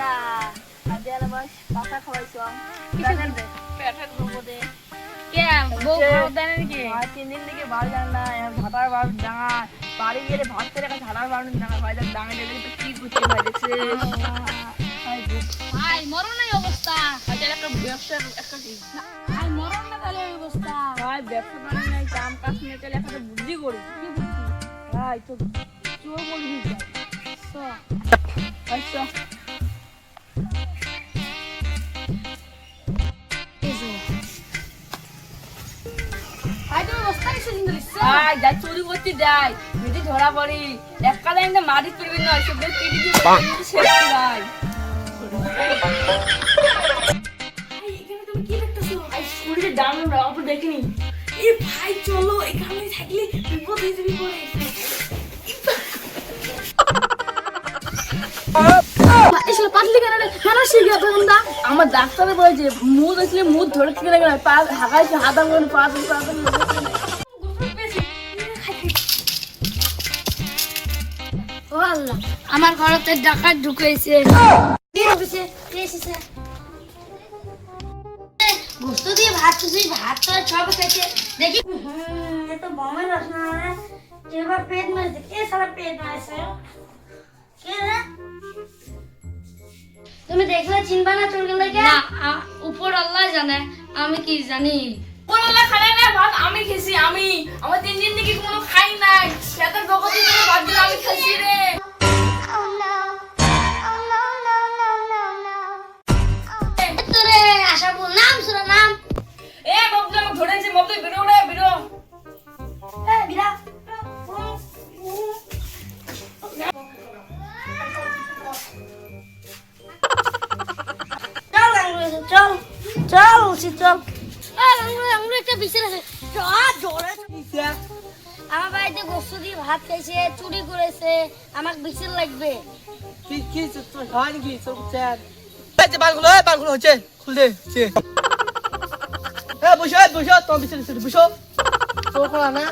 না আজে আর বাস পাতা খাওয়াইছাম পেটের দে পেটের রোগ দে কে বউ খাওয়া দেন নাকি আর 3 দিন থেকে বাড়ি যান না ভাতার বাড়ি ডাঙা বাড়ি গিয়ে ভাত করে একটা ঝাড়ার বাড়ি ডাঙা ভাই ডাঙা দিলে তো কি করতে ভাই দেখছে ভাই মরণের অবস্থা আজে একটা ব্যবসার একটা ভাই মরণ না তাহলে অবস্থা ভাই ব্যবসা মানে নাই কাম কাজ নিয়ে চলে একটা বুদ্ধি করি কি বুদ্ধি ভাই তো চোর বলবি আচ্ছা আচ্ছা যাই চুরি করতে যাই যদি ধরা পড়ি এক কালে একটা মাটি তুলবি না সব কেটে দিয়ে শেষ যাই এখানে তুমি কি দেখতেছো আই স্কুলে দাম আমরা দেখিনি এ ভাই চলো এখানে থাকলে বিপদ হয়ে যাবে পরে এসলে পাতলি কেন কেন শিখে তোমরা আমার ডাক্তারে বলেছে মুদ আসলে মুদ ধরে থেকে গেল পা হাগাইছে হাতা করে পা ও আল্লাহ আমার ঘরেতে ডাকাত ঢুকেছে কি ঢুকেছে কে এসেছে গোস্ত দিয়ে ভাত তুই ভাত তো সব খেয়েছে দেখি এ তো বমের রসনা রে এবার পেট মেরেছে কে সারা পেট মেরেছে কে রে তুমি দেখলে চিনবা না চোর গেলে না উপর আল্লাহ জানে আমি কি জানি উপর আল্লাহ খায় না ভাত আমি খেয়েছি আমি আমার 3 দিন থেকে কোনো খাই নাই সেটা জগতে কোনো ভাত দিলে আমি খেয়েছি রে তোরে আশা বল নাম সুরা নাম এ বাবু আমাকে ধরেছে মত বেরো রে বেরো এ বিরা চল চল উচিত চল আমরা একটা বিচার আছে আমার বাড়িতে গোস্ত দিয়ে ভাত খাইছে চুরি করেছে আমাকে বিচার লাগবে কি কি তো হয় নাকি সব চার এই যে বালগুলো হচ্ছে খুলে দে বসো বসো তো বিচার বসো তোর করা না